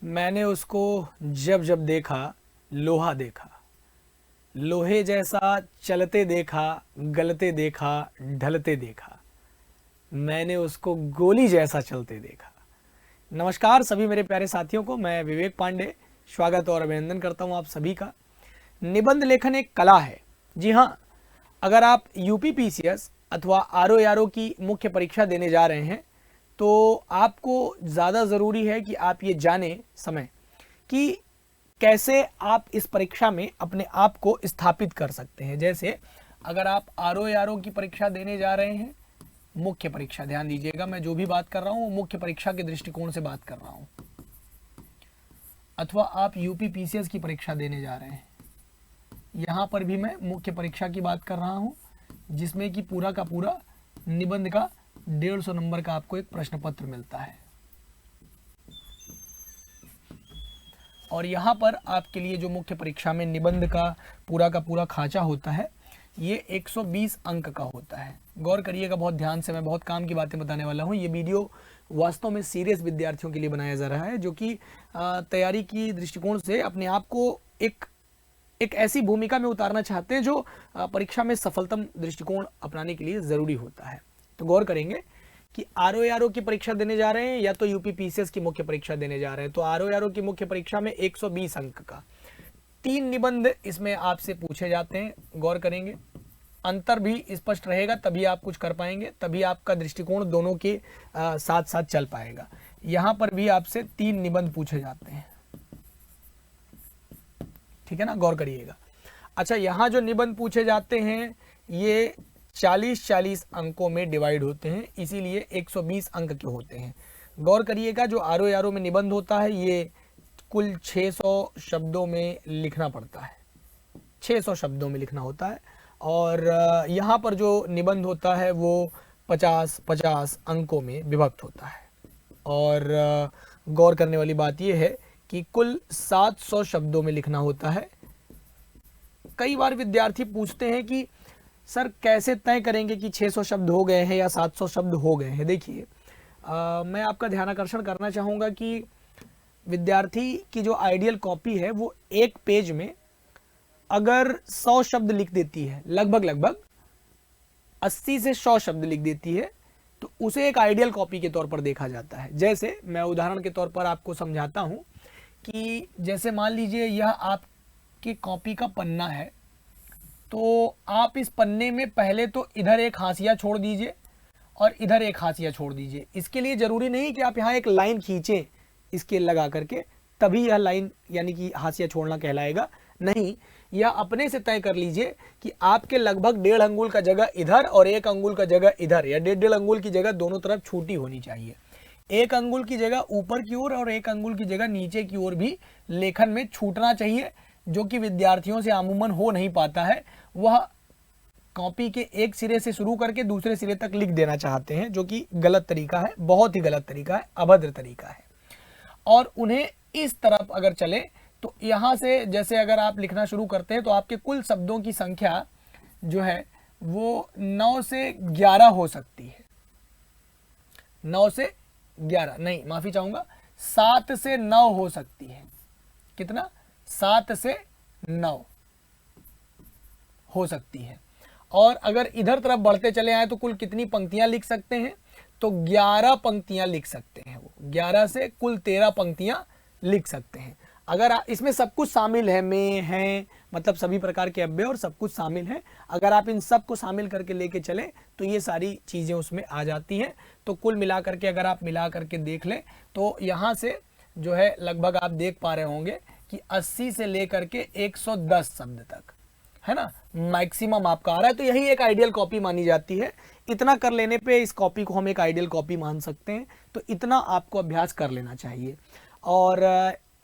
मैंने उसको जब जब देखा लोहा देखा, लोहे जैसा चलते देखा, गलते देखा, ढलते देखा, मैंने उसको गोली जैसा चलते देखा। नमस्कार सभी मेरे प्यारे साथियों को, मैं विवेक पांडे स्वागत और अभिनंदन करता हूं आप सभी का। निबंध लेखन एक कला है। जी हाँ, अगर आप यूपीपीसीएस अथवा आरओ की मुख्य परीक्षा देने जा रहे हैं तो आपको ज़्यादा ज़रूरी है कि आप ये जाने समय कि कैसे आप इस परीक्षा में अपने आप को स्थापित कर सकते हैं। जैसे अगर आप आरओ की परीक्षा देने जा रहे हैं, मुख्य परीक्षा, ध्यान दीजिएगा मैं जो भी बात कर रहा हूँ मुख्य परीक्षा के दृष्टिकोण से बात कर रहा हूँ, अथवा आप यूपीपीसीएस की परीक्षा देने जा रहे हैं, यहाँ पर भी मैं मुख्य परीक्षा की बात कर रहा हूँ जिसमें कि पूरा का पूरा निबंध का 150 नंबर का आपको एक प्रश्न पत्र मिलता है। और यहाँ पर आपके लिए जो मुख्य परीक्षा में निबंध का पूरा खांचा होता है ये 120 अंक का होता है। गौर करिएगा बहुत ध्यान से, मैं बहुत काम की बातें बताने वाला हूँ। ये वीडियो वास्तव में सीरियस विद्यार्थियों के लिए बनाया जा रहा है जो कि तैयारी की दृष्टिकोण से अपने आप को एक ऐसी भूमिका में उतारना चाहते हैं जो परीक्षा में सफलतम दृष्टिकोण अपनाने के लिए ज़रूरी होता है। तो गौर करेंगे कि आरओ की परीक्षा देने जा रहे हैं या तो यूपीपीसीएस की मुख्य परीक्षा देने जा रहे हैं तो आरओ की मुख्य परीक्षा में 120 अंक का 3 निबंध इसमें आपसे पूछे जाते हैं। गौर करेंगे, अंतर भी स्पष्ट रहेगा तभी आप कुछ कर पाएंगे, तभी आपका दृष्टिकोण दोनों के साथ साथ चल पाएगा। यहाँ पर भी आपसे 3 निबंध पूछे जाते हैं, ठीक है ना, गौर करिएगा। अच्छा, यहाँ जो निबंध पूछे जाते हैं ये 40-40 अंकों में डिवाइड होते हैं, इसीलिए 120 अंक के होते हैं। गौर करिएगा, जो आरओ में निबंध होता है ये कुल 600 शब्दों में लिखना पड़ता है, 600 शब्दों में लिखना होता है। और यहाँ पर जो निबंध होता है वो 50-50 अंकों में विभक्त होता है। और गौर करने वाली बात यह है कि कुल 700 शब्दों में लिखना होता है। कई बार विद्यार्थी पूछते हैं कि सर कैसे तय करेंगे कि 600 शब्द हो गए हैं या 700 शब्द हो गए हैं। देखिए, मैं आपका ध्यान आकर्षण करना चाहूँगा कि विद्यार्थी की जो आइडियल कॉपी है वो एक पेज में अगर 100 शब्द लिख देती है, लगभग 80 से 100 शब्द लिख देती है तो उसे एक आइडियल कॉपी के तौर पर देखा जाता है। जैसे मैं उदाहरण के तौर पर आपको समझाता हूँ कि जैसे मान लीजिए यह आपकी कॉपी का पन्ना है, तो आप इस पन्ने में पहले तो इधर एक हाशिया छोड़ दीजिए और इधर एक हाशिया छोड़ दीजिए। इसके लिए ज़रूरी नहीं कि आप यहाँ एक लाइन खींचें स्केल लगा करके तभी यह लाइन यानी कि हाशिया छोड़ना कहलाएगा, नहीं, यह अपने से तय कर लीजिए कि आपके लगभग 1.5 अंगुल का जगह इधर और 1 अंगुल का जगह इधर, या 1.5 अंगुल की जगह दोनों तरफ छूटी होनी चाहिए। 1 अंगुल की जगह ऊपर की ओर और 1 अंगुल की जगह नीचे की ओर भी लेखन में छूटना चाहिए, जो कि विद्यार्थियों से अमूमन हो नहीं पाता है। वह कॉपी के एक सिरे से शुरू करके दूसरे सिरे तक लिख देना चाहते हैं, जो कि गलत तरीका है, बहुत ही गलत तरीका है, अभद्र तरीका है। और उन्हें इस तरफ अगर चले तो यहाँ से जैसे अगर आप लिखना शुरू करते हैं तो आपके कुल शब्दों की संख्या जो है वो 9 से 11 हो सकती है। 9 से 11 नहीं, माफ़ी चाहूँगा, 7 से 9 हो सकती है। कितना? 7 से 9 हो सकती है। और अगर इधर तरफ बढ़ते चले आए तो कुल कितनी पंक्तियां लिख सकते हैं? तो 11 पंक्तियां लिख सकते हैं। वो 11 से कुल 13 पंक्तियां लिख सकते हैं। अगर इसमें सब कुछ शामिल है, में है, मतलब सभी प्रकार के अव्यय और सब कुछ शामिल है, अगर आप इन सब को शामिल करके लेके चलें तो ये सारी चीज़ें उसमें आ जाती हैं। तो कुल मिला करके अगर आप मिला करके देख लें तो यहाँ से जो है लगभग आप देख पा रहे होंगे कि 80 से लेकर के 110 शब्द तक, है ना, मैक्सिमम आपका आ रहा है। तो यही एक आइडियल कॉपी मानी जाती है। इतना कर लेने पे इस कॉपी को हम एक आइडियल कॉपी मान सकते हैं। तो इतना आपको अभ्यास कर लेना चाहिए। और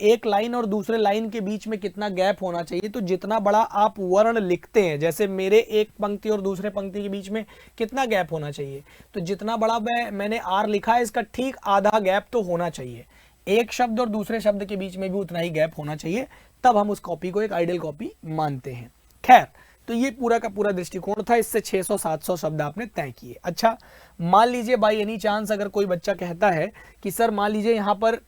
एक लाइन और दूसरे लाइन के बीच में कितना गैप होना चाहिए? तो जितना बड़ा आप वर्ण लिखते हैं, जैसे मेरे एक पंक्ति और दूसरे पंक्ति के बीच में कितना गैप होना चाहिए? तो जितना बड़ा मैंने आर लिखा है इसका ठीक आधा गैप तो होना चाहिए। एक शब्द और दूसरे शब्द के बीच में भी उतना ही गैप होना चाहिए, तब हम उस कॉपी को एक आइडियल कॉपी मानते हैं। खैर, तो ये पूरा का पूरा दृष्टिकोण था, इससे 600-700 शब्द आपने तय किए। अच्छा, मान लीजिए बाई एनी चांस अगर कोई बच्चा कहता है कि सर मान लीजिए यहाँ पर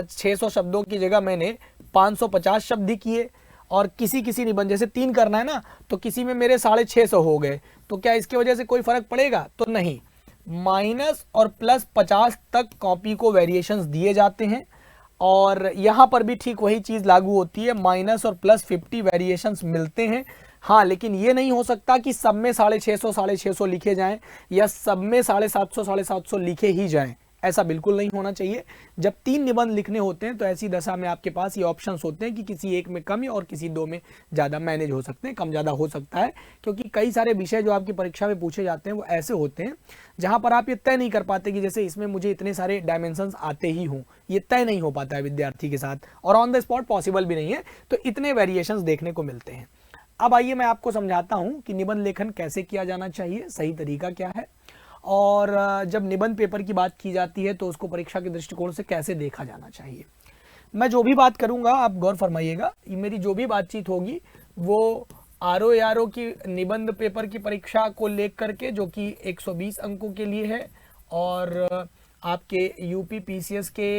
600 शब्दों की जगह मैंने 550 शब्द ही किए और किसी किसी निबंध, जैसे 3 करना है ना, तो किसी में मेरे 650 हो गए, तो क्या इसकी वजह से कोई फर्क पड़ेगा? तो नहीं, माइनस और प्लस 50 तक कॉपी को वेरिएशंस दिए जाते हैं और यहाँ पर भी ठीक वही चीज़ लागू होती है, माइनस और प्लस 50 वेरिएशंस मिलते हैं। हाँ, लेकिन ये नहीं हो सकता कि सब में 650 लिखे जाएं या सब में 750 लिखे ही जाएं, ऐसा बिल्कुल नहीं होना चाहिए। जब 3 निबंध लिखने होते हैं तो ऐसी दशा में आपके पास ये ऑप्शंस होते हैं कि किसी एक में कम और किसी 2 में ज़्यादा मैनेज हो सकते हैं, कम ज़्यादा हो सकता है, क्योंकि कई सारे विषय जो आपकी परीक्षा में पूछे जाते हैं वो ऐसे होते हैं जहाँ पर आप ये तय नहीं कर पाते कि जैसे इसमें मुझे इतने सारे डायमेंशंस आते ही हों, ये तय नहीं हो पाता है विद्यार्थी के साथ और ऑन द स्पॉट पॉसिबल भी नहीं है, तो इतने वेरिएशंस देखने को मिलते हैं। अब आइए मैं आपको समझाता हूं कि निबंध लेखन कैसे किया जाना चाहिए, सही तरीका क्या है, और जब निबंध पेपर की बात की जाती है तो उसको परीक्षा के दृष्टिकोण से कैसे देखा जाना चाहिए। मैं जो भी बात करूंगा आप गौर फरमाइएगा, मेरी जो भी बातचीत होगी वो आरओ की निबंध पेपर की परीक्षा को लेकर के, जो कि 120 अंकों के लिए है, और आपके यूपी पीसीएस के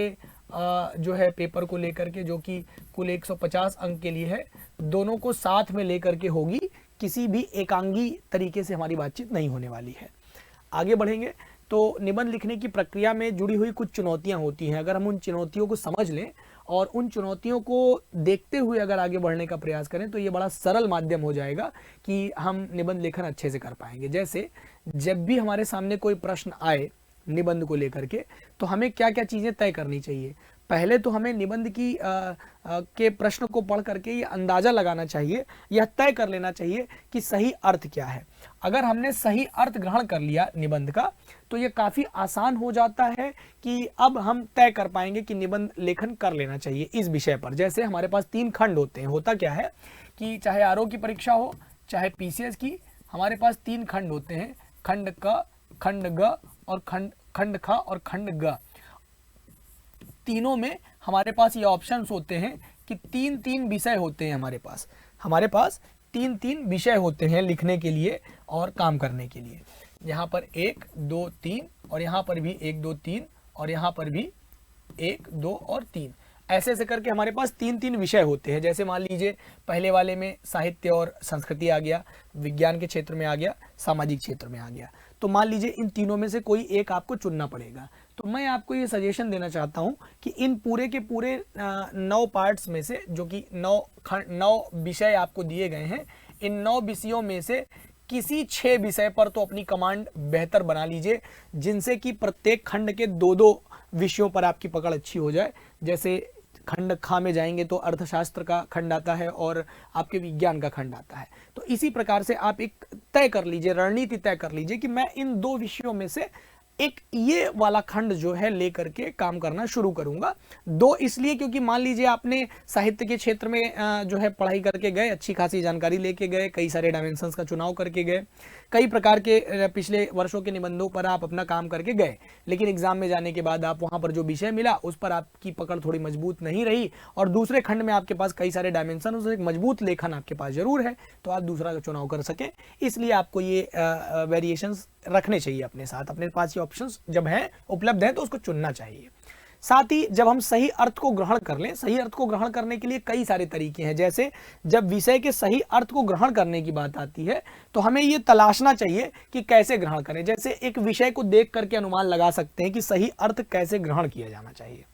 जो है पेपर को लेकर के जो कि कुल 150 अंक के लिए है, दोनों को साथ में लेकर के होगी, किसी भी एकांगी तरीके से हमारी बातचीत नहीं होने वाली है। आगे बढ़ेंगे तो निबंध लिखने की प्रक्रिया में जुड़ी हुई कुछ चुनौतियां होती हैं। अगर हम उन चुनौतियों को समझ लें और उन चुनौतियों को देखते हुए अगर आगे बढ़ने का प्रयास करें तो ये बड़ा सरल माध्यम हो जाएगा कि हम निबंध लेखन अच्छे से कर पाएंगे। जैसे जब भी हमारे सामने कोई प्रश्न आए निबंध को लेकर के, तो हमें क्या क्या चीज़ें तय करनी चाहिए। पहले तो हमें निबंध की के प्रश्न को पढ़ करके ये अंदाज़ा लगाना चाहिए या तय कर लेना चाहिए कि सही अर्थ क्या है। अगर हमने सही अर्थ ग्रहण कर लिया निबंध का तो ये काफ़ी आसान हो जाता है कि अब हम तय कर पाएंगे कि निबंध लेखन कर लेना चाहिए इस विषय पर। जैसे हमारे पास 3 खंड होते हैं, होता क्या है कि चाहे आरओ की परीक्षा हो चाहे पीसीएस की, हमारे पास 3 खंड होते हैं, खंड क, खंड ग और खंड ख और खंड ग। तीनों में हमारे पास ये ऑप्शंस होते हैं कि 3-3 विषय होते हैं हमारे पास 3-3 विषय होते हैं लिखने के लिए और काम करने के लिए। यहाँ पर 1, 2, 3 और यहाँ पर भी 1, 2, 3 और यहाँ पर भी 1, 2 और 3, ऐसे ऐसे करके हमारे पास 3-3 विषय होते हैं। जैसे मान लीजिए पहले वाले में साहित्य और संस्कृति आ गया, विज्ञान के क्षेत्र में आ गया, सामाजिक क्षेत्र में आ गया, तो मान लीजिए इन तीनों में से कोई एक आपको चुनना पड़ेगा। तो मैं आपको ये सजेशन देना चाहता हूँ कि इन पूरे के पूरे 9 पार्ट्स में से, जो कि 9 विषय आपको दिए गए हैं, इन 9 विषयों में से किसी 6 विषय पर तो अपनी कमांड बेहतर बना लीजिए, जिनसे कि प्रत्येक खंड के 2-2 विषयों पर आपकी पकड़ अच्छी हो जाए। जैसे खंड खा में जाएंगे तो अर्थशास्त्र का खंड आता है और आपके विज्ञान का खंड आता है। तो इसी प्रकार से आप एक तय कर लीजिए, रणनीति तय कर लीजिए कि मैं इन 2 विषयों में से एक ये वाला खंड जो है लेकर के काम करना शुरू करूंगा। 2 इसलिए क्योंकि मान लीजिए आपने साहित्य के क्षेत्र में जो है पढ़ाई करके गए, अच्छी खासी जानकारी लेके गए, कई सारे डायमेंशंस का चुनाव करके गए, कई प्रकार के पिछले वर्षों के निबंधों पर आप अपना काम करके गए, लेकिन एग्जाम में जाने के बाद आप वहां पर जो विषय मिला उस पर आपकी पकड़ थोड़ी मजबूत नहीं रही और दूसरे खंड में आपके पास कई सारे डायमेंशन, उस एक मजबूत लेखन आपके पास जरूर है, तो आप दूसरा का चुनाव कर सकें। इसलिए आपको ये वेरिएशंस रखने चाहिए अपने साथ, अपने पास ये ऑप्शंस जब हैं उपलब्ध हैं तो उसको चुनना चाहिए। साथ ही जब हम सही अर्थ को ग्रहण कर लें, सही अर्थ को ग्रहण करने के लिए कई सारे तरीके हैं। जैसे जब विषय के सही अर्थ को ग्रहण करने की बात आती है तो हमें ये तलाशना चाहिए कि कैसे ग्रहण करें। जैसे एक विषय को देख करके अनुमान लगा सकते हैं कि सही अर्थ कैसे ग्रहण किया जाना चाहिए।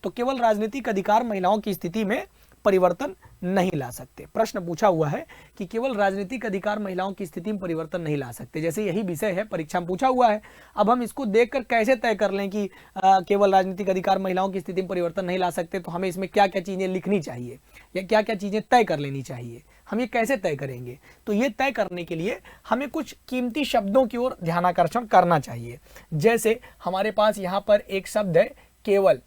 तो केवल राजनीतिक अधिकार महिलाओं की स्थिति में परिवर्तन नहीं ला सकते। प्रश्न पूछा हुआ है कि केवल राजनीतिक अधिकार महिलाओं की स्थिति में परिवर्तन नहीं ला सकते, जैसे यही विषय है, परीक्षा में पूछा हुआ है। अब हम इसको देखकर कैसे तय कर लें कि केवल राजनीतिक अधिकार महिलाओं की स्थिति में परिवर्तन नहीं ला सकते, तो हमें इसमें क्या क्या चीजें लिखनी चाहिए या क्या क्या चीजें तय कर लेनी चाहिए, हम ये कैसे तय करेंगे। तो ये तय करने के लिए हमें कुछ कीमती शब्दों की ओर ध्यानाकर्षण करना चाहिए। जैसे हमारे पास यहाँ पर एक शब्द है केवल,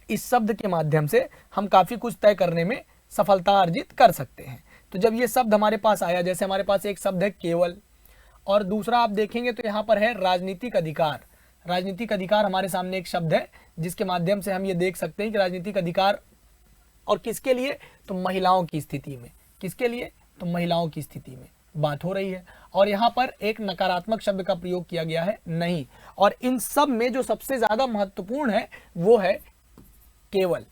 इस शब्द के माध्यम से हम काफी कुछ तय करने में सफलता अर्जित कर सकते हैं। तो जब ये शब्द हमारे पास आया, जैसे हमारे पास एक शब्द है केवल और दूसरा आप देखेंगे तो यहाँ पर है राजनीतिक अधिकार। राजनीतिक अधिकार हमारे सामने एक शब्द है जिसके माध्यम से हम ये देख सकते हैं कि राजनीतिक अधिकार और किसके लिए, तो महिलाओं की स्थिति में। किसके लिए, तो महिलाओं की स्थिति में बात हो रही है। और यहाँ पर एक नकारात्मक शब्द का प्रयोग किया गया है नहीं। और इन सब में जो सबसे ज्यादा महत्वपूर्ण है वो है केवल।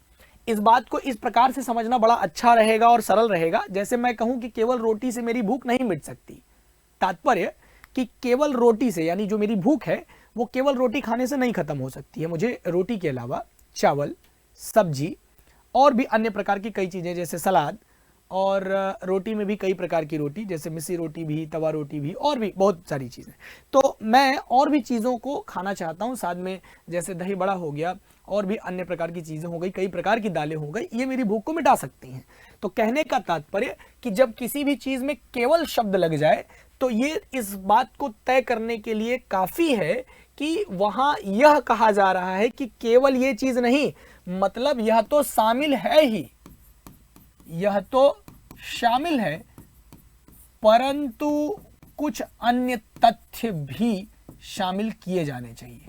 इस बात को इस प्रकार से समझना बड़ा अच्छा रहेगा और सरल रहेगा, जैसे मैं कहूं कि केवल रोटी से मेरी भूख नहीं मिट सकती। तात्पर्य कि केवल रोटी से, यानी जो मेरी भूख है वो केवल रोटी खाने से नहीं खत्म हो सकती है। मुझे रोटी के अलावा चावल, सब्जी और भी अन्य प्रकार की कई चीजें, जैसे सलाद, और रोटी में भी कई प्रकार की रोटी, जैसे मिस्सी रोटी भी, तवा रोटी भी, और भी बहुत सारी चीज़ें। तो मैं और भी चीज़ों को खाना चाहता हूँ साथ में, जैसे दही बड़ा हो गया और भी अन्य प्रकार की चीज़ें हो गई, कई प्रकार की दालें हो गई, ये मेरी भूख को मिटा सकती हैं। तो कहने का तात्पर्य कि जब किसी भी चीज़ में केवल शब्द लग जाए तो ये इस बात को तय करने के लिए काफ़ी है कि वहाँ यह कहा जा रहा है कि केवल ये चीज़ नहीं, मतलब यह तो शामिल है ही, यह तो शामिल है, परंतु कुछ अन्य तथ्य भी शामिल किए जाने चाहिए,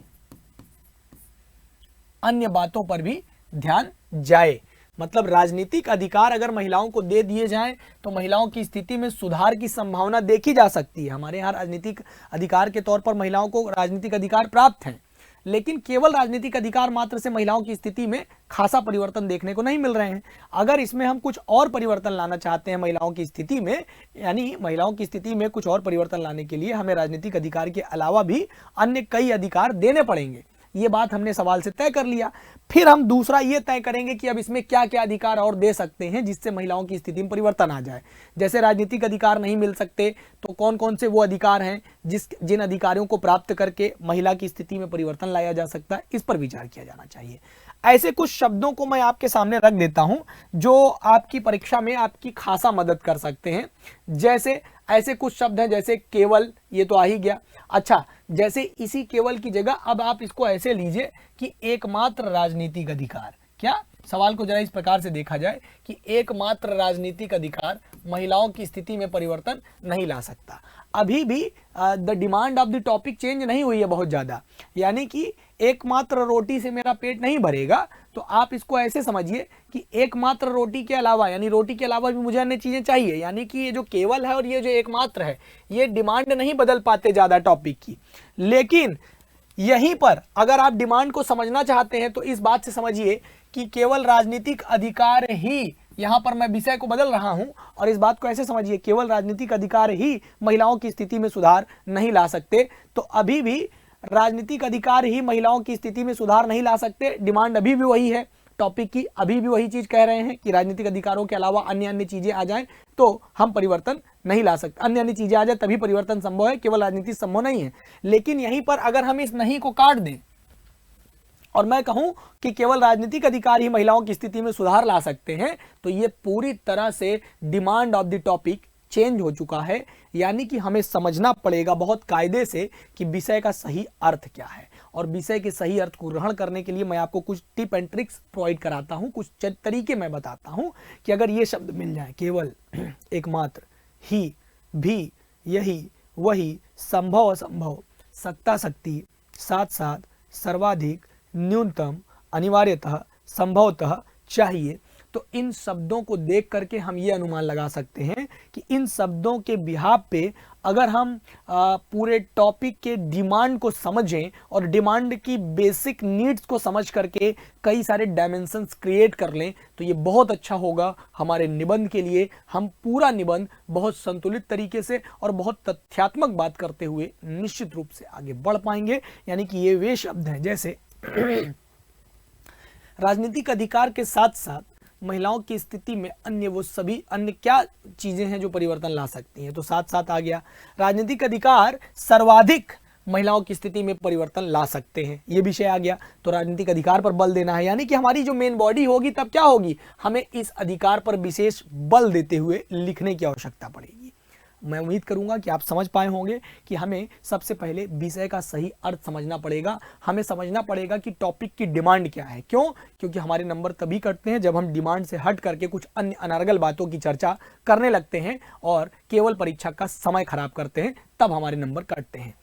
अन्य बातों पर भी ध्यान जाए। मतलब राजनीतिक अधिकार अगर महिलाओं को दे दिए जाएं तो महिलाओं की स्थिति में सुधार की संभावना देखी जा सकती है। हमारे यहाँ राजनीतिक अधिकार के तौर पर महिलाओं को राजनीतिक अधिकार प्राप्त हैं, लेकिन केवल राजनीतिक अधिकार मात्र से महिलाओं की स्थिति में खासा परिवर्तन देखने को नहीं मिल रहे हैं। अगर इसमें हम कुछ और परिवर्तन लाना चाहते हैं महिलाओं की स्थिति में, यानी महिलाओं की स्थिति में कुछ और परिवर्तन लाने के लिए हमें राजनीतिक अधिकार के अलावा भी अन्य कई अधिकार देने पड़ेंगे। ये बात हमने सवाल से तय कर लिया। फिर हम दूसरा ये तय करेंगे कि अब इसमें क्या क्या अधिकार और दे सकते हैं जिससे महिलाओं की स्थिति में परिवर्तन आ जाए। जैसे राजनीतिक अधिकार नहीं मिल सकते तो कौन कौन से वो अधिकार हैं जिन अधिकारों को प्राप्त करके महिला की स्थिति में परिवर्तन लाया जा सकता है, इस पर विचार किया जाना चाहिए। ऐसे कुछ शब्दों को मैं आपके सामने रख देता हूं जो आपकी परीक्षा में आपकी खासा मदद कर सकते हैं। जैसे ऐसे कुछ शब्द हैं जैसे केवल, ये तो आ ही गया। अच्छा, जैसे इसी केवल की जगह अब आप इसको ऐसे लीजिए कि एकमात्र राजनीतिक अधिकार। क्या सवाल को जरा इस प्रकार से देखा जाए कि एकमात्र राजनीतिक अधिकार महिलाओं की स्थिति में परिवर्तन नहीं ला सकता। अभी भी the demand of the topic change नहीं हुई है बहुत ज़्यादा, यानी कि एकमात्र रोटी से मेरा पेट नहीं भरेगा। तो आप इसको ऐसे समझिए कि एकमात्र रोटी के अलावा, यानी रोटी के अलावा भी मुझे अन्य चीज़ें चाहिए, यानी कि ये जो केवल है और ये जो एकमात्र है, ये डिमांड नहीं बदल पाते ज़्यादा टॉपिक की। लेकिन यहीं पर अगर आप डिमांड को समझना चाहते हैं तो इस बात से समझिए कि केवल राजनीतिक अधिकार ही, यहां पर मैं विषय को बदल रहा हूं और इस बात को ऐसे समझिए, केवल राजनीतिक अधिकार ही महिलाओं की स्थिति में सुधार नहीं ला सकते। तो अभी भी राजनीतिक अधिकार ही महिलाओं की स्थिति में सुधार नहीं ला सकते। डिमांड अभी भी वही है टॉपिक की, अभी भी वही चीज कह रहे हैं कि राजनीतिक अधिकारों के अलावा अन्य अन्य चीजें आ जाएं तो हम परिवर्तन नहीं ला सकते, अन्य अन्य चीजें आ जाए तभी परिवर्तन संभव है, केवल राजनीति संभव नहीं है। लेकिन यहीं पर अगर हम इस नहीं को काट दें और मैं कहूं कि केवल राजनीतिक अधिकार ही महिलाओं की स्थिति में सुधार ला सकते हैं, तो ये पूरी तरह से demand of the topic change हो चुका है। यानी कि हमें समझना पड़ेगा बहुत कायदे से कि विषय का सही अर्थ क्या है, और विषय के सही अर्थ को ग्रहण करने के लिए मैं आपको कुछ टिप एंड ट्रिक्स प्रोवाइड कराता हूं, कुछ तरीके मैं बताता हूं कि अगर ये शब्द मिल जाए, केवल, एकमात्र, ही, भी, यही, वही, संभव असंभव, सत्ता शक्ति, साथ साथ, सर्वाधिक, न्यूनतम, अनिवार्यतः, संभवतः, चाहिए, तो इन शब्दों को देख करके हम ये अनुमान लगा सकते हैं कि इन शब्दों के बिहाफ पे अगर हम पूरे टॉपिक के डिमांड को समझें और डिमांड की बेसिक नीड्स को समझ करके कई सारे डायमेंशंस क्रिएट कर लें तो ये बहुत अच्छा होगा हमारे निबंध के लिए। हम पूरा निबंध बहुत संतुलित तरीके से और बहुत तथ्यात्मक बात करते हुए निश्चित रूप से आगे बढ़ पाएंगे। यानी कि ये वे शब्द हैं जैसे राजनीतिक अधिकार के साथ साथ महिलाओं की स्थिति में अन्य वो सभी अन्य क्या चीजें हैं जो परिवर्तन ला सकती हैं। तो साथ साथ आ गया राजनीतिक अधिकार सर्वाधिक महिलाओं की स्थिति में परिवर्तन ला सकते हैं, ये विषय आ गया। तो राजनीतिक अधिकार पर बल देना है, यानी कि हमारी जो मेन बॉडी होगी तब क्या होगी, हमें इस अधिकार पर विशेष बल देते हुए लिखने की आवश्यकता पड़ेगी। मैं उम्मीद करूंगा कि आप समझ पाए होंगे कि हमें सबसे पहले विषय का सही अर्थ समझना पड़ेगा। हमें समझना पड़ेगा कि टॉपिक की डिमांड क्या है। क्यों? क्योंकि हमारे नंबर तभी कटते हैं जब हम डिमांड से हट करके कुछ अन्य अनर्गल बातों की चर्चा करने लगते हैं और केवल परीक्षा का समय खराब करते हैं, तब हमारे नंबर कटते हैं।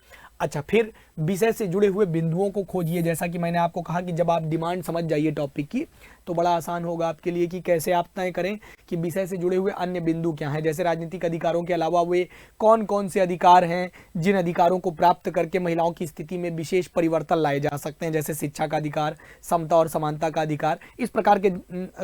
अच्छा, फिर विषय से जुड़े हुए बिंदुओं को खोजिए। जैसा कि मैंने आपको कहा कि जब आप डिमांड समझ जाइए टॉपिक की तो बड़ा आसान होगा आपके लिए कि कैसे आप तय करें कि विषय से जुड़े हुए अन्य बिंदु क्या हैं। जैसे राजनीतिक अधिकारों के अलावा वे कौन कौन से अधिकार हैं जिन अधिकारों को प्राप्त करके महिलाओं की स्थिति में विशेष परिवर्तन लाए जा सकते हैं, जैसे शिक्षा का अधिकार, समता और समानता का अधिकार। इस प्रकार के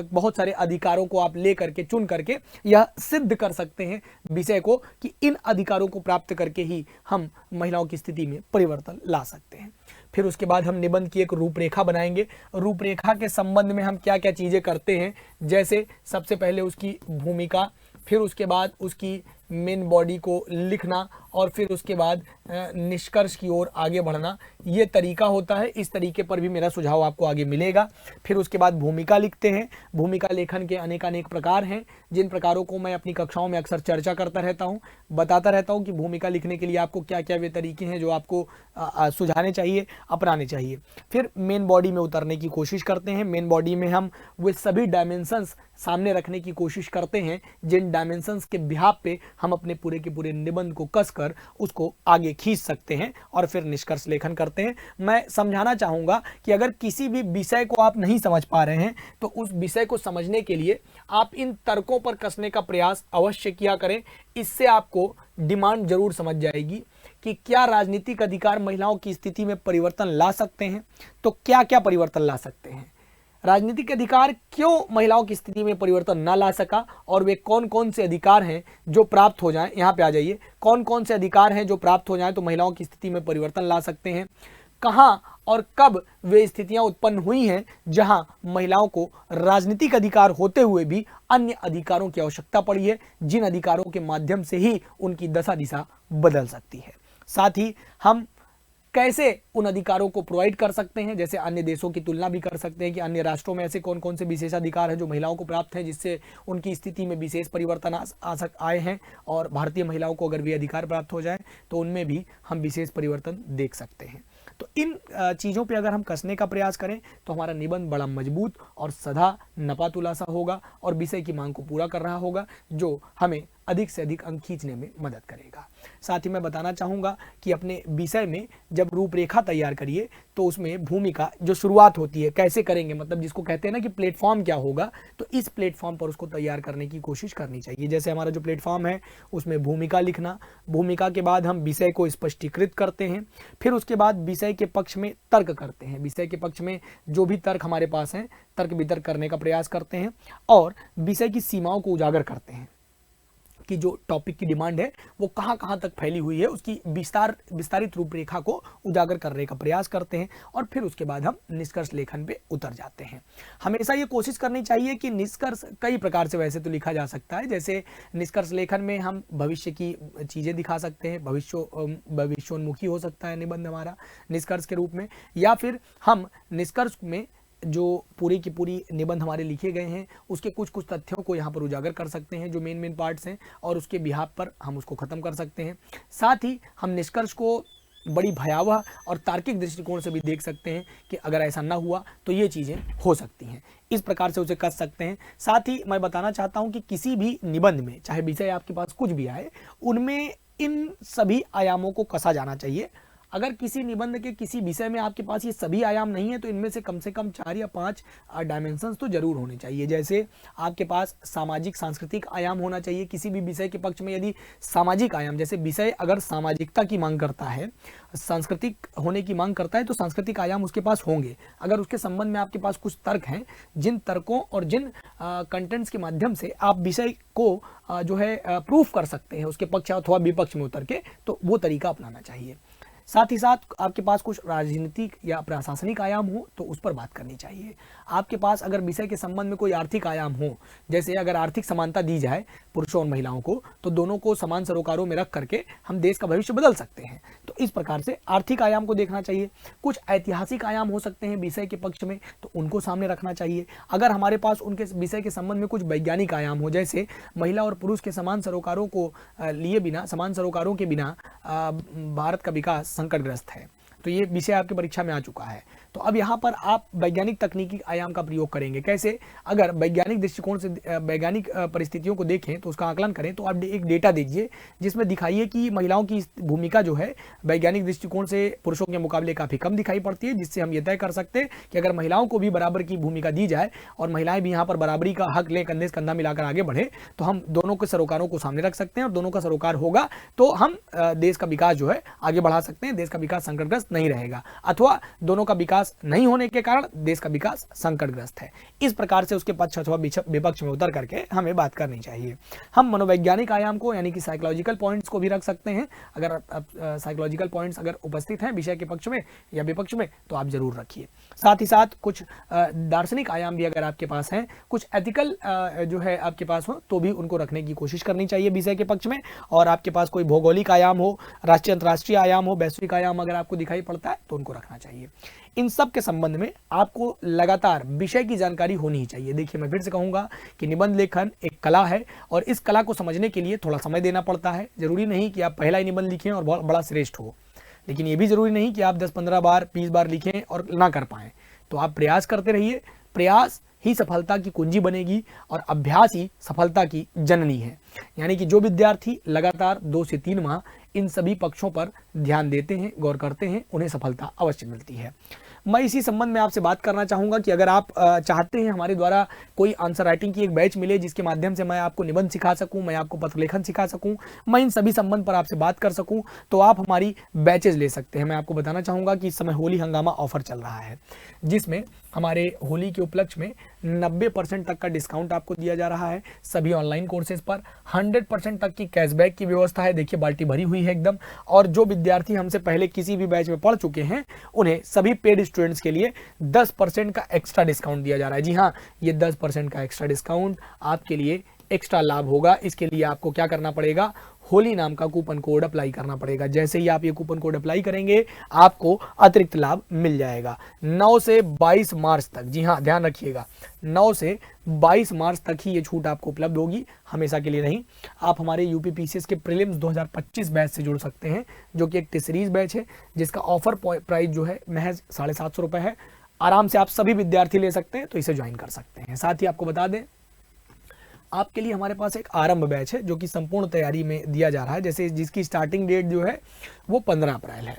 बहुत सारे अधिकारों को आप ले करके चुन करके यह सिद्ध कर सकते हैं विषय को कि इन अधिकारों को प्राप्त करके ही हम महिलाओं की स्थिति में परिवर्तन ला सकते हैं। फिर उसके बाद हम निबंध की एक रूपरेखा बनाएंगे। रूपरेखा के संबंध में हम क्या क्या चीज़ें करते हैं, जैसे सबसे पहले उसकी भूमिका, फिर उसके बाद उसकी मेन बॉडी को लिखना और फिर उसके बाद निष्कर्ष की ओर आगे बढ़ना, ये तरीका होता है। इस तरीके पर भी मेरा सुझाव आपको आगे मिलेगा। फिर उसके बाद भूमिका लिखते हैं। भूमिका लेखन के अनेक प्रकार हैं जिन प्रकारों को मैं अपनी कक्षाओं में अक्सर चर्चा करता रहता हूँ, बताता रहता हूँ कि भूमिका लिखने के लिए आपको क्या क्या वे तरीके हैं जो आपको सुझाने चाहिए, अपनाने चाहिए। फिर मेन बॉडी में उतरने की कोशिश करते हैं। मेन बॉडी में हम वे सभी डायमेंशंस सामने रखने की कोशिश करते हैं जिन डायमेंशंस के बिहाफ पे हम अपने पूरे के पूरे निबंध को कसकर उसको आगे खींच सकते हैं और फिर निष्कर्ष लेखन करते हैं। मैं समझाना चाहूँगा कि अगर किसी भी विषय को आप नहीं समझ पा रहे हैं तो उस विषय को समझने के लिए आप इन तर्कों पर कसने का प्रयास अवश्य किया करें। इससे आपको डिमांड जरूर समझ जाएगी कि क्या राजनीतिक अधिकार महिलाओं की स्थिति में परिवर्तन ला सकते हैं, तो क्या क्या परिवर्तन ला सकते हैं, राजनीतिक अधिकार क्यों महिलाओं की स्थिति में परिवर्तन ना ला सका और वे कौन कौन से अधिकार हैं जो प्राप्त हो जाएं। यहाँ पे आ जाइए, कौन कौन से अधिकार हैं जो प्राप्त हो जाएं तो महिलाओं की स्थिति में परिवर्तन ला सकते हैं। कहाँ और कब वे स्थितियां उत्पन्न हुई हैं जहां महिलाओं को राजनीतिक अधिकार होते हुए भी अन्य अधिकारों की आवश्यकता पड़ी है, जिन अधिकारों के माध्यम से ही उनकी दशा दिशा बदल सकती है। साथ ही हम कैसे उन अधिकारों को प्रोवाइड कर सकते हैं, जैसे अन्य देशों की तुलना भी कर सकते हैं कि अन्य राष्ट्रों में ऐसे कौन कौन से विशेषाधिकार हैं जो महिलाओं को प्राप्त हैं जिससे उनकी स्थिति में विशेष परिवर्तन आए हैं, और भारतीय महिलाओं को अगर वे अधिकार प्राप्त हो जाए तो उनमें भी हम विशेष परिवर्तन देख सकते हैं। तो इन चीज़ों पे अगर हम कसने का प्रयास करें तो हमारा निबंध बड़ा मजबूत और सदा नपा तुलासा होगा और विषय की मांग को पूरा कर रहा होगा, जो हमें अधिक से अधिक अंक खींचने में मदद करेगा। साथ ही मैं बताना चाहूँगा कि अपने विषय में जब रूपरेखा तैयार करिए तो उसमें भूमिका जो शुरुआत होती है कैसे करेंगे, मतलब जिसको कहते हैं ना कि प्लेटफॉर्म क्या होगा, तो इस प्लेटफॉर्म पर उसको तैयार करने की कोशिश करनी चाहिए। जैसे हमारा जो प्लेटफॉर्म है उसमें भूमिका लिखना, भूमिका के बाद हम विषय को स्पष्टीकृत करते हैं, फिर उसके बाद विषय के पक्ष में तर्क करते हैं, विषय के पक्ष में जो भी तर्क हमारे पास हैं तर्क वितर्क करने का प्रयास करते हैं और विषय की सीमाओं को उजागर करते हैं कि जो टॉपिक की डिमांड है वो कहाँ कहाँ तक फैली हुई है, उसकी विस्तारित रूपरेखा को उजागर करने का प्रयास करते हैं और फिर उसके बाद हम निष्कर्ष लेखन पे उतर जाते हैं। हमेशा ये कोशिश करनी चाहिए कि निष्कर्ष कई प्रकार से वैसे तो लिखा जा सकता है। जैसे निष्कर्ष लेखन में हम भविष्य की चीज़ें दिखा सकते हैं, भविष्योन्मुखी हो सकता है निबंध हमारा निष्कर्ष के रूप में, या फिर हम निष्कर्ष में जो पूरी की पूरी निबंध हमारे लिखे गए हैं उसके कुछ कुछ तथ्यों को यहाँ पर उजागर कर सकते हैं जो मेन पार्ट्स हैं, और उसके बिहाफ पर हम उसको ख़त्म कर सकते हैं। साथ ही हम निष्कर्ष को बड़ी भयावह और तार्किक दृष्टिकोण से भी देख सकते हैं कि अगर ऐसा ना हुआ तो ये चीज़ें हो सकती हैं, इस प्रकार से उसे कर सकते हैं। साथ ही मैं बताना चाहता हूँ कि किसी भी निबंध में चाहे विषय आपके पास कुछ भी आए, उनमें इन सभी आयामों को कसा जाना चाहिए। अगर किसी निबंध के किसी विषय में आपके पास ये सभी आयाम नहीं है तो इनमें से कम 4 या 5 डायमेंशंस तो जरूर होने चाहिए। जैसे आपके पास सामाजिक सांस्कृतिक आयाम होना चाहिए किसी भी विषय के पक्ष में। यदि सामाजिक आयाम, जैसे विषय अगर सामाजिकता की मांग करता है, सांस्कृतिक होने की मांग करता है, तो सांस्कृतिक आयाम उसके पास होंगे। अगर उसके संबंध में आपके पास कुछ तर्क हैं, जिन तर्कों और जिन कंटेंट्स के माध्यम से आप विषय को जो है प्रूफ कर सकते हैं उसके पक्ष अथवा विपक्ष में उतर के, तो वो तरीका अपनाना चाहिए। साथ ही साथ आपके पास कुछ राजनीतिक या प्रशासनिक आयाम हो तो उस पर बात करनी चाहिए। आपके पास अगर विषय के संबंध में कोई आर्थिक आयाम हो, जैसे अगर आर्थिक समानता दी जाए पुरुषों और महिलाओं को, तो दोनों को समान सरोकारों में रख करके हम देश का भविष्य बदल सकते हैं, तो इस प्रकार से आर्थिक आयाम को देखना चाहिए। कुछ ऐतिहासिक आयाम हो सकते हैं विषय के पक्ष में, तो उनको सामने रखना चाहिए। अगर हमारे पास उनके विषय के संबंध में कुछ वैज्ञानिक आयाम हो, जैसे महिला और पुरुष के समान सरोकारों को लिए बिना, समान सरोकारों के बिना भारत का विकास संकटग्रस्त है, तो ये विषय आपकी परीक्षा में आ चुका है। तो अब यहाँ पर आप वैज्ञानिक तकनीकी आयाम का प्रयोग करेंगे। कैसे? अगर वैज्ञानिक दृष्टिकोण से वैज्ञानिक परिस्थितियों को देखें तो उसका आकलन करें, तो आप एक डेटा दीजिए जिसमें दिखाइए कि महिलाओं की भूमिका जो है वैज्ञानिक दृष्टिकोण से पुरुषों के मुकाबले काफ़ी कम दिखाई पड़ती है, जिससे हम ये तय कर सकते हैं कि अगर महिलाओं को भी बराबर की भूमिका दी जाए और महिलाएं भी यहाँ पर बराबरी का हक लें, कंधे से कंधा मिलाकर आगे बढ़े, तो हम दोनों के सरोकारों को सामने रख सकते हैं और दोनों का सरोकार होगा तो हम देश का विकास जो है आगे बढ़ा सकते हैं। देश का विकास संकटग्रस्त नहीं रहेगा, अथवा दोनों का विकास नहीं होने के कारण देश का विकास संकटग्रस्त है। इस प्रकार से उसके पक्ष अथवा विपक्ष में उतर करके हमें बात करनी चाहिए। हम मनोवैज्ञानिक आयाम को यानी कि साइकोलॉजिकल पॉइंट्स को भी रख सकते हैं। अगर साइकोलॉजिकल पॉइंट्स अगर उपस्थित हैं विषय के पक्ष में या विपक्ष में तो आप जरूर रखिए। साथ ही साथ कुछ दार्शनिक आयाम भी अगर आपके पास हैं, कुछ एथिकल जो है आपके पास हो तो भी उनको रखने की कोशिश करनी चाहिए विषय के पक्ष में। और आपके पास कोई भौगोलिक आयाम हो, राष्ट्रीय अंतर्राष्ट्रीय आयाम हो, वैश्विक आयाम अगर आपको दिखाई पड़ता है तो उनको रखना चाहिए। इन सब के संबंध में आपको लगातार विषय की जानकारी होनी ही चाहिए। देखिए, मैं फिर से कहूंगा कि निबंध लेखन एक कला है और इस कला को समझने के लिए थोड़ा समय देना पड़ता है। जरूरी नहीं कि आप पहला ही निबंध लिखें और बहुत बड़ा श्रेष्ठ हो, लेकिन ये भी जरूरी नहीं कि आप 10-15 बार 20 बार लिखें और ना कर पाएं। तो आप प्रयास करते रहिए। प्रयास ही सफलता की कुंजी बनेगी और अभ्यास ही सफलता की जननी है। यानी कि जो विद्यार्थी लगातार 2 से 3 माह इन सभी पक्षों पर ध्यान देते हैं, गौर करते हैं, उन्हें सफलता अवश्य मिलती है। मैं इसी संबंध में आपसे बात करना चाहूँगा कि अगर आप चाहते हैं हमारे द्वारा कोई आंसर राइटिंग की एक बैच मिले जिसके माध्यम से मैं आपको निबंध सिखा सकूं, मैं आपको पत्र लेखन सिखा सकूं, मैं इन सभी संबंध पर आपसे बात कर सकूं, तो आप हमारी बैचेज ले सकते हैं। मैं आपको बताना चाहूँगा कि इस समय होली हंगामा ऑफर चल रहा है, जिसमें हमारे होली के उपलक्ष्य में 90% तक का डिस्काउंट आपको दिया जा रहा है। सभी ऑनलाइन कोर्सेज पर 100% तक की कैशबैक की व्यवस्था है। देखिए, बाल्टी भरी हुई है एकदम। और जो विद्यार्थी हमसे पहले किसी भी बैच में पढ़ चुके हैं उन्हें सभी पेड स्टूडेंट्स के लिए 10% का एक्स्ट्रा डिस्काउंट दिया जा रहा है। जी हाँ, ये 10% का एक्स्ट्रा डिस्काउंट आपके लिए एक्स्ट्रा लाभ होगा। इसके लिए आपको क्या करना पड़ेगा? होली नाम का कूपन कोड अप्लाई करना पड़ेगा। जैसे ही आप ये कूपन कोड अप्लाई करेंगे आपको अतिरिक्त लाभ मिल जाएगा 9 से 22 मार्च तक। जी हाँ, ध्यान रखिएगा, 9 से 22 मार्च तक ही ये छूट आपको उपलब्ध होगी, हमेशा के लिए नहीं। आप हमारे यूपी पीसीएस के प्रीलिम्स 2025 बैच से जुड़ सकते हैं, जो कि एक सीरीज बैच है जिसका ऑफर प्राइस जो है महज 750 रुपये है। आराम से आप सभी विद्यार्थी ले सकते हैं, तो इसे ज्वाइन कर सकते हैं। साथ ही आपको बता दें, आपके लिए हमारे पास एक आरंभ बैच है जो कि संपूर्ण तैयारी में दिया जा रहा है, जैसे जिसकी स्टार्टिंग डेट जो है वो 15 अप्रैल है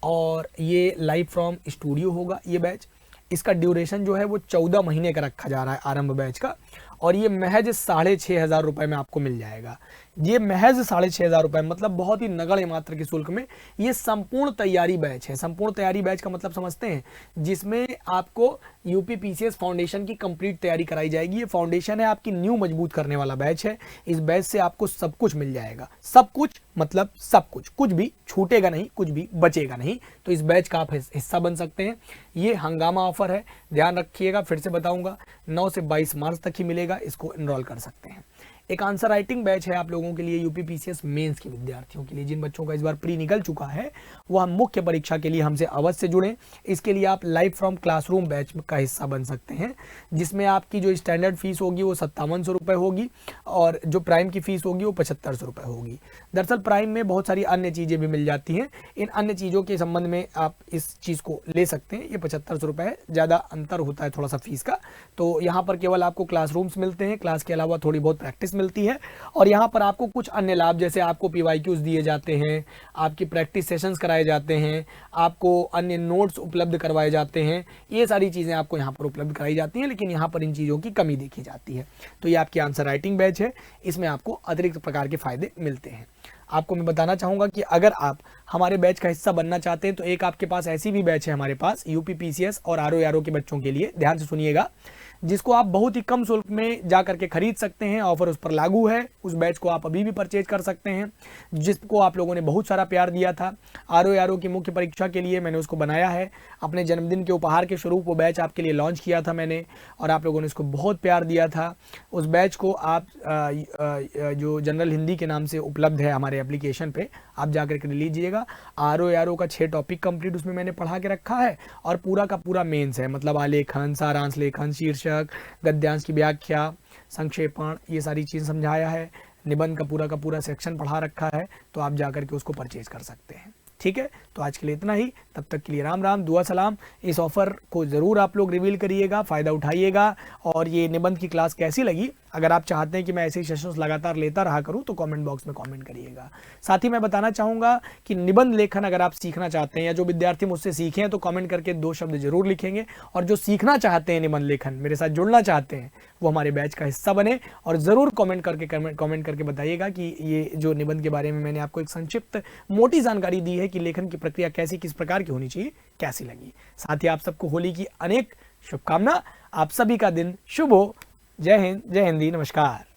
और ये लाइव फ्रॉम स्टूडियो होगा ये बैच। इसका ड्यूरेशन जो है वो 14 महीने का रखा जा रहा है आरंभ बैच का, और ये महज 6,500 रुपये में आपको मिल जाएगा। ये महज 6,500 रुपये, मतलब बहुत ही नगण्य मात्र के शुल्क में ये संपूर्ण तैयारी बैच है। संपूर्ण तैयारी बैच का मतलब समझते हैं, जिसमें आपको यूपी पीसीएस फाउंडेशन की कंप्लीट तैयारी कराई जाएगी। ये फाउंडेशन है आपकी न्यू मजबूत करने वाला बैच है। इस बैच से आपको सब कुछ मिल जाएगा, सब कुछ मतलब सब कुछ, कुछ भी छूटेगा नहीं, कुछ भी बचेगा नहीं। तो इस बैच का आप हिस्सा बन सकते हैं। ये हंगामा ऑफर है, ध्यान रखिएगा, फिर से बताऊंगा, 9 से 22 मार्च तक ही मिलेगा। इसको एनरोल कर सकते हैं। एक आंसर राइटिंग बैच है आप लोगों के लिए, यूपी पीसीएस मेंस के विद्यार्थियों के लिए। जिन बच्चों का इस बार प्री निकल चुका है वह मुख्य परीक्षा के लिए हमसे अवश्य जुड़ें। इसके लिए आप लाइव फ्रॉम क्लासरूम बैच का हिस्सा बन सकते हैं, जिसमें आपकी जो स्टैंडर्ड फीस होगी वो 5700 रुपये होगी और जो प्राइम की फीस होगी वो 7500 रुपये होगी। दरअसल प्राइम में बहुत सारी अन्य चीज़ें भी मिल जाती हैं। इन अन्य चीज़ों के संबंध में आप इस चीज़ को ले सकते हैं। ये 7500 रुपये है, ज़्यादा अंतर होता है थोड़ा सा फीस का। तो यहाँ पर केवल आपको क्लासरूम्स मिलते हैं, क्लास के अलावा थोड़ी बहुत प्रैक्टिस मिलती है, और यहाँ पर आपको कुछ अन्य लाभ, जैसे आपको पीवाईक्यूज दिए जाते हैं, आपकी प्रैक्टिस सेशंस कराए जाते हैं, आपको अन्य नोट्स उपलब्ध करवाए जाते हैं। ये सारी चीज़ें आपको यहाँ पर उपलब्ध कराई जाती हैं, लेकिन यहाँ पर इन चीज़ों की कमी देखी जाती है। तो ये आपकी आंसर राइटिंग बैच है, इसमें आपको अतिरिक्त प्रकार के फायदे मिलते हैं। आपको मैं बताना चाहूँगा कि अगर आप हमारे बैच का हिस्सा बनना चाहते हैं तो एक आपके पास ऐसी भी बैच है हमारे पास यूपी पीसीएस और आरओ के बच्चों के लिए। ध्यान से सुनिएगा, जिसको आप बहुत ही कम शुल्क में जा करके खरीद सकते हैं। ऑफर उस पर लागू है। उस बैच को आप अभी भी परचेज कर सकते हैं, जिसको आप लोगों ने बहुत सारा प्यार दिया था। आरओ की मुख्य परीक्षा के लिए मैंने उसको बनाया है। अपने जन्मदिन के उपहार के स्वरूप वो बैच आपके लिए लॉन्च किया था मैंने, और आप लोगों ने उसको बहुत प्यार दिया था। उस बैच को आप जो जनरल हिंदी के नाम से उपलब्ध है हमारे एप्लीकेशन पे, आप जाकर के लीजिएगा। आरओ का 6 टॉपिक कंप्लीट उसमें मैंने पढ़ा के रखा है, और पूरा का पूरा मेंस है, मतलब आलेखन, सारांश लेखन, शीर्षक, गद्यांश की व्याख्या, संक्षेपण, ये सारी चीज़ समझाया है। निबंध का पूरा सेक्शन पढ़ा रखा है, तो आप जाकर के उसको परचेज कर सकते हैं। ठीक है, तो आज के लिए इतना ही, तब तक के लिए राम राम, दुआ सलाम। इस ऑफर को ज़रूर आप लोग रिवील करिएगा, फ़ायदा उठाइएगा। और ये निबंध की क्लास कैसी लगी, अगर आप चाहते हैं कि मैं ऐसे ही सेशंस लगातार लेता रहा करूं तो कमेंट बॉक्स में कमेंट करिएगा। साथ ही मैं बताना चाहूँगा कि निबंध लेखन अगर आप सीखना चाहते हैं या जो विद्यार्थी मुझसे सीखे हैं तो कमेंट करके 2 शब्द जरूर लिखेंगे, और जो सीखना चाहते हैं निबंध लेखन, मेरे साथ जुड़ना चाहते हैं, वो हमारे बैच का हिस्सा बने और ज़रूर कमेंट करके बताइएगा कि ये जो निबंध के बारे में मैंने आपको एक संक्षिप्त मोटी जानकारी दी है कि लेखन की प्रक्रिया कैसी किस प्रकार की होनी चाहिए, कैसी लगी। साथ ही आप सबको होली की अनेक शुभकामना। आप सभी का दिन शुभ हो। जय हिंद, जय हिंदी, नमस्कार।